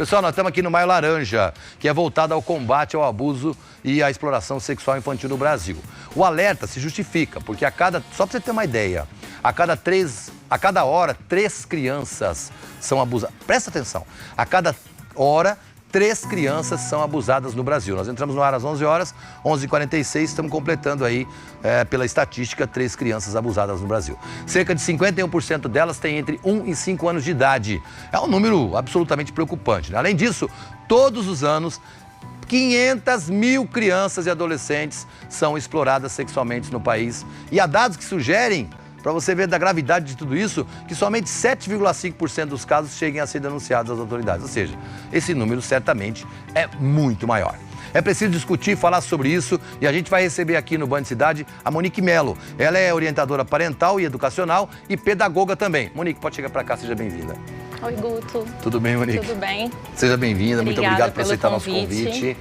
Pessoal, nós estamos aqui no Maio Laranja, que é voltado ao combate ao abuso e à exploração sexual infantil no Brasil. O alerta se justifica, porque só para você ter uma ideia, a cada hora, 3 crianças são abusadas. Presta atenção, a cada hora, 3 crianças são abusadas no Brasil. Nós entramos no ar às 11 horas, 11h46, estamos completando aí, pela estatística, 3 crianças abusadas no Brasil. Cerca de 51% delas têm entre 1 e 5 anos de idade. É um número absolutamente preocupante, né? Além disso, todos os anos, 500 mil crianças e adolescentes são exploradas sexualmente no país. E há dados que sugerem, para você ver da gravidade de tudo isso, que somente 7,5% dos casos cheguem a ser denunciados às autoridades. Ou seja, esse número certamente é muito maior. É preciso discutir, falar sobre isso, e a gente vai receber aqui no Band Cidade a Monique Melo. Ela é orientadora parental e educacional e pedagoga também. Monique, pode chegar para cá, seja bem-vinda. Oi, Guto. Tudo bem, Monique? Tudo bem. Seja bem-vinda, muito obrigado por aceitar nosso convite.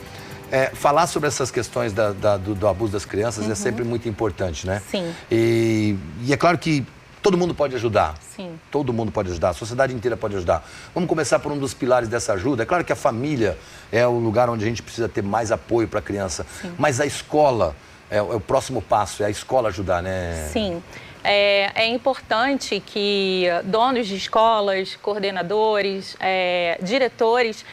Falar sobre essas questões do abuso das crianças é sempre muito importante, né? Sim. E é claro que todo mundo pode ajudar. Sim. Todo mundo pode ajudar, a sociedade inteira pode ajudar. Vamos começar por um dos pilares dessa ajuda. É claro que a família é o lugar onde a gente precisa ter mais apoio para a criança. Sim. Mas a escola é o próximo passo, é a escola ajudar, né? Sim. É importante que donos de escolas, coordenadores, diretores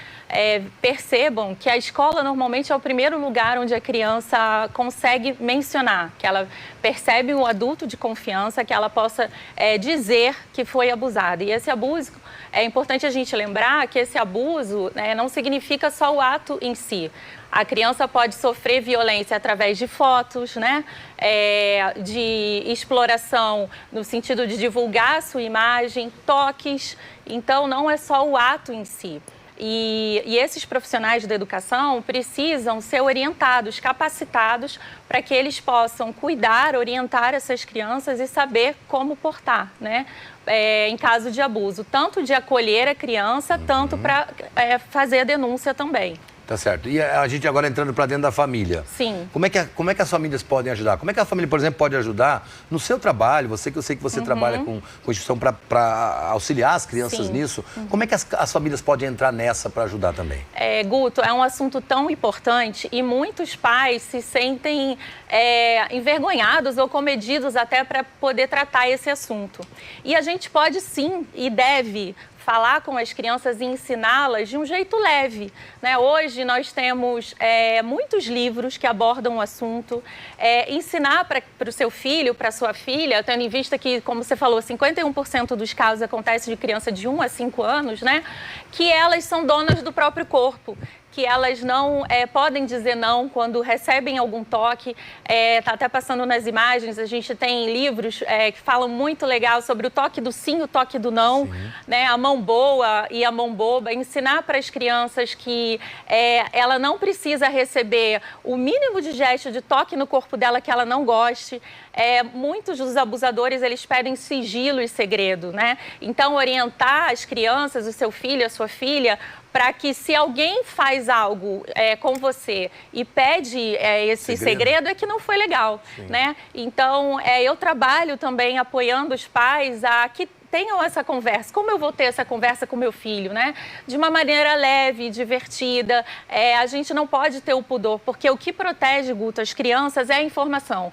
percebam que a escola normalmente é o primeiro lugar onde a criança consegue mencionar, que ela percebe um adulto de confiança, que ela possa dizer que foi abusada. E esse abuso, é importante a gente lembrar que esse abuso não significa só o ato em si. A criança pode sofrer violência através de fotos, né? De exploração no sentido de divulgar a sua imagem, toques. Então, não é só o ato em si. E esses profissionais da educação precisam ser orientados, capacitados, para que eles possam cuidar, orientar essas crianças e saber como portar, né? Em caso de abuso, tanto de acolher a criança, tanto para fazer a denúncia também. Tá certo. E a gente agora entrando para dentro da família. Sim. Como é que as famílias podem ajudar? Como é que a família, por exemplo, pode ajudar no seu trabalho? Eu sei que você trabalha com instituição para auxiliar as crianças nisso. Como é que as famílias podem entrar nessa para ajudar também? Guto, é um assunto tão importante e muitos pais se sentem envergonhados ou comedidos até para poder tratar esse assunto. E a gente pode sim e deve falar com as crianças e ensiná-las de um jeito leve, né? Hoje nós temos muitos livros que abordam o assunto. Ensinar para o seu filho, para a sua filha, tendo em vista que, como você falou, 51% dos casos acontecem de criança de 1 a 5 anos, né? Que elas são donas do próprio corpo, que elas não podem dizer não quando recebem algum toque. Está até passando nas imagens, a gente tem livros que falam muito legal sobre o toque do sim, o toque do não, né? A mão boa e a mão boba. Ensinar para as crianças que ela não precisa receber o mínimo de gesto de toque no corpo dela que ela não goste. Muitos dos abusadores, eles pedem sigilo e segredo, né? Então, orientar as crianças, o seu filho, a sua filha, para que se alguém faz algo com você e pede esse segredo, é que não foi legal, né? Então, eu trabalho também apoiando os pais a que tenham essa conversa. Como eu vou ter essa conversa com meu filho, né? De uma maneira leve, divertida. A gente não pode ter o pudor, porque o que protege, Guto, as crianças é a informação.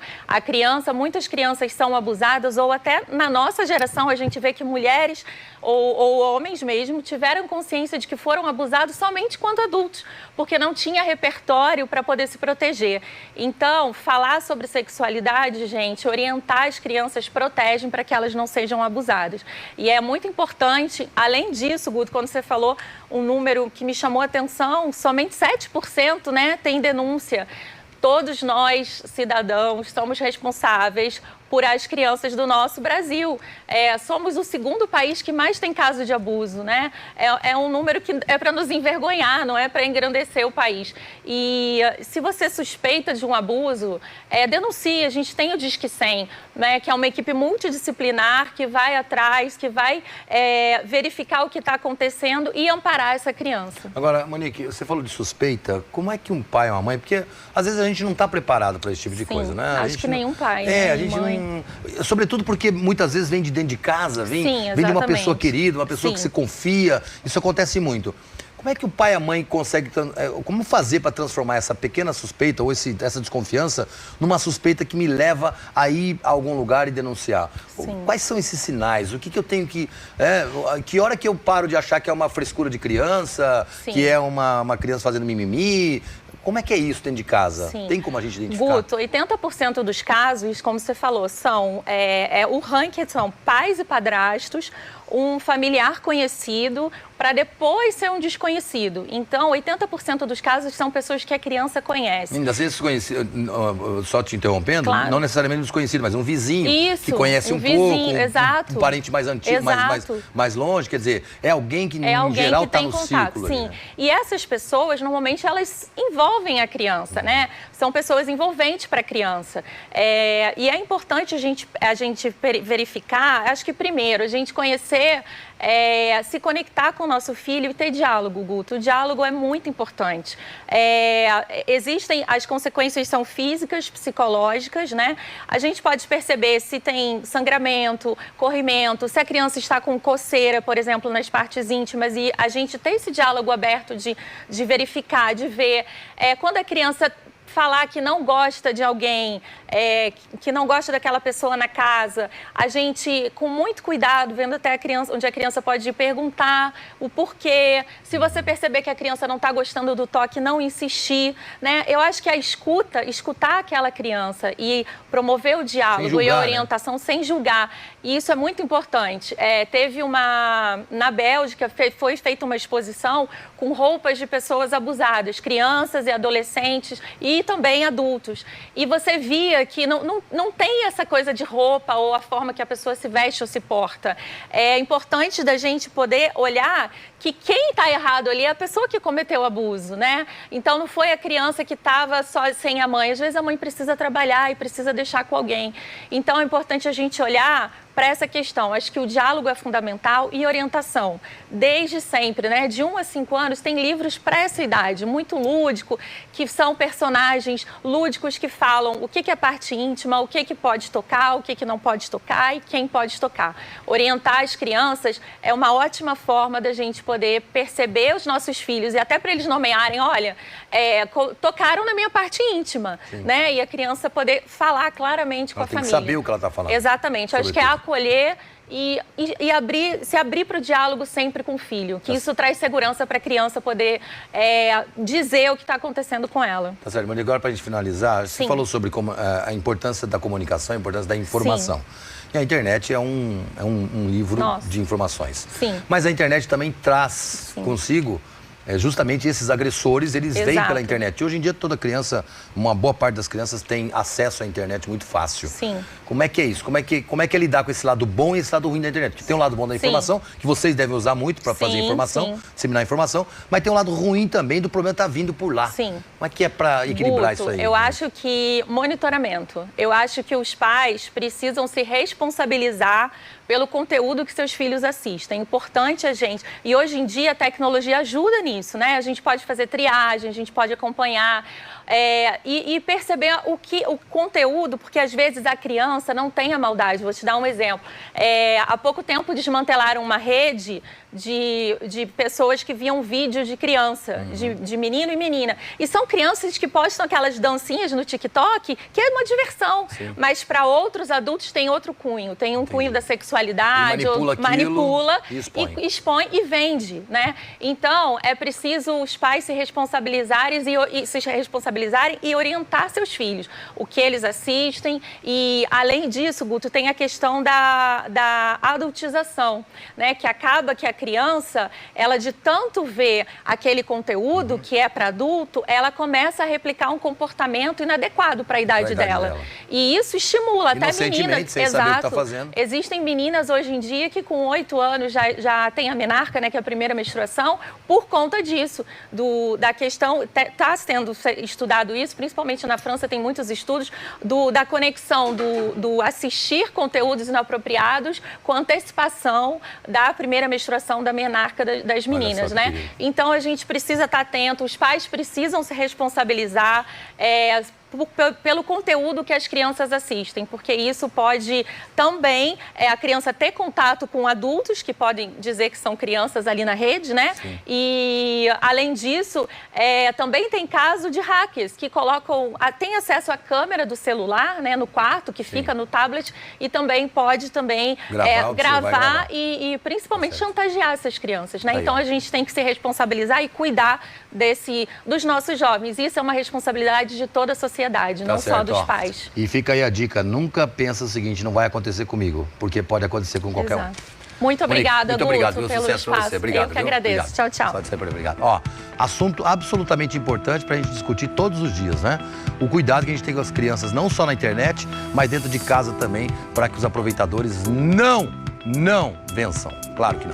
Muitas crianças são abusadas, ou até na nossa geração a gente vê que mulheres ou homens mesmo tiveram consciência de que foram abusados somente quando adultos, porque não tinha repertório para poder se proteger. Então, falar sobre sexualidade, gente, orientar as crianças protegem para que elas não sejam abusadas. E é muito importante, além disso, Guto, quando você falou um número que me chamou a atenção, somente 7%, né, tem denúncia. Todos nós, cidadãos, somos responsáveis por as crianças do nosso Brasil. Somos o segundo país que mais tem caso de abuso, né? É um número que é para nos envergonhar, não é para engrandecer o país. E se você suspeita de um abuso, denuncie. A gente tem o Disque 100, né? Que é uma equipe multidisciplinar que vai atrás, que vai verificar o que está acontecendo e amparar essa criança. Agora, Monique, você falou de suspeita. Como é que um pai ou uma mãe... Porque às vezes a gente não está preparado para esse tipo de coisa, né? Acho que nenhum pai, né? A gente não... Sobretudo porque muitas vezes vem de dentro de casa, vem de uma pessoa querida, uma pessoa que se confia. Isso acontece muito. Como é que o pai e a mãe conseguem... Como fazer para transformar essa pequena suspeita ou essa desconfiança numa suspeita que me leva a ir a algum lugar e denunciar? Sim. Quais são esses sinais? O que eu tenho que... que hora que eu paro de achar que é uma frescura de criança, Sim. que é uma criança fazendo mimimi? Como é que é isso dentro de casa? Sim. Tem como a gente identificar? Guto, 80% dos casos, como você falou, são o ranking são pais e padrastos, um familiar conhecido, para depois ser um desconhecido. Então, 80% dos casos são pessoas que a criança conhece. Às vezes só te interrompendo, claro. Não necessariamente um desconhecido, mas um vizinho Isso, que conhece um vizinho, pouco, exato. Um parente mais antigo, mais longe, quer dizer, é alguém que em geral está no contato, círculo. sim. Ali, né? E essas pessoas, normalmente, elas envolvem a criança, né? São pessoas envolventes para a criança. E é importante a gente verificar, acho que primeiro, a gente conhecer, se conectar com o nosso filho e ter diálogo, Guto. O diálogo é muito importante. Existem, as consequências são físicas, psicológicas, né? A gente pode perceber se tem sangramento, corrimento, se a criança está com coceira, por exemplo, nas partes íntimas, e a gente ter esse diálogo aberto de verificar, de ver. Quando a criança falar que não gosta de alguém, que não gosta daquela pessoa na casa, a gente, com muito cuidado, vendo até a criança, onde a criança pode perguntar o porquê. Se você perceber que a criança não está gostando do toque, não insistir, né? Eu acho que a escutar aquela criança e promover o diálogo julgar, e a orientação, né? Sem julgar. E isso é muito importante. Na Bélgica, foi feita uma exposição com roupas de pessoas abusadas, crianças e adolescentes e também adultos. E você via que não tem essa coisa de roupa ou a forma que a pessoa se veste ou se porta. É importante da gente poder olhar que quem está errado ali é a pessoa que cometeu o abuso, né? Então, não foi a criança que estava só sem a mãe. Às vezes, a mãe precisa trabalhar e precisa deixar com alguém. Então, é importante a gente olhar para essa questão. Acho que o diálogo é fundamental e orientação. Desde sempre, né? De 1 a 5 anos, tem livros para essa idade, muito lúdico, que são personagens lúdicos que falam o que é parte íntima, o que pode tocar, o que não pode tocar e quem pode tocar. Orientar as crianças é uma ótima forma da gente poder perceber os nossos filhos e até para eles nomearem, olha, tocaram na minha parte íntima, né? E a criança poder falar claramente com a família. Tem que saber o que ela está falando. Exatamente. Acho que é acolher e se abrir para o diálogo sempre com o filho, que isso traz segurança para a criança poder dizer o que está acontecendo com ela. Tá certo, mas agora para a gente finalizar, você falou sobre a importância da comunicação, a importância da informação. Sim. E a internet é um livro de informações. Sim. Mas a internet também traz consigo justamente esses agressores, eles vêm pela internet. E hoje em dia toda criança, uma boa parte das crianças tem acesso à internet muito fácil. Sim. Como é que é isso? Como é que é lidar com esse lado bom e esse lado ruim da internet? Porque tem um lado bom da informação, que vocês devem usar muito para fazer informação, disseminar informação, mas tem um lado ruim também do problema estar vindo por lá. Sim. Como é que é para equilibrar isso aí? Eu acho que monitoramento. Eu acho que os pais precisam se responsabilizar pelo conteúdo que seus filhos assistem. É importante a gente... E hoje em dia a tecnologia ajuda nisso, né? A gente pode fazer triagem, a gente pode acompanhar e perceber o conteúdo, porque às vezes a criança não tem a maldade. Vou te dar um exemplo. Há pouco tempo desmantelaram uma rede de pessoas que viam vídeos de criança, de menino e menina. E são crianças que postam aquelas dancinhas no TikTok, que é uma diversão. Sim. Mas para outros adultos tem outro cunho. Tem um cunho da sexualidade, manipula e expõe e vende, né? Então, é preciso os pais se responsabilizarem e orientar seus filhos. O que eles assistem e, além disso, Guto, tem a questão da adultização, né? Que acaba que a criança, ela de tanto ver aquele conteúdo que é para adulto, ela começa a replicar um comportamento inadequado para a idade dela. E isso estimula até meninas. Sem saber o que tá fazendo. Existem meninas hoje em dia que com 8 anos já tem a menarca, né, que é a primeira menstruação, por conta disso, da questão, está sendo estudado isso, principalmente na França tem muitos estudos, da conexão do assistir conteúdos inapropriados com a antecipação da primeira menstruação da menarca das meninas, né? Então a gente precisa estar atento, os pais precisam se responsabilizar, pelo conteúdo que as crianças assistem, porque isso pode também a criança ter contato com adultos que podem dizer que são crianças ali na rede, né? Sim. E, além disso, também tem caso de hackers que tem acesso à câmera do celular, né, no quarto, que fica no tablet, e também pode gravar e principalmente chantagear essas crianças, né? Então, a gente tem que se responsabilizar e cuidar dos nossos jovens. Isso é uma responsabilidade de toda a sociedade, não só dos pais. E fica aí a dica, nunca pensa o seguinte, não vai acontecer comigo, porque pode acontecer com qualquer um. Muito obrigada, Muito obrigado, pelo sucesso espaço. pra você. Obrigado, eu que agradeço. Obrigado. Tchau, tchau. Só de sempre, obrigado. Ó, assunto absolutamente importante pra gente discutir todos os dias, né? O cuidado que a gente tem com as crianças, não só na internet, mas dentro de casa também, para que os aproveitadores não vençam. Claro que não.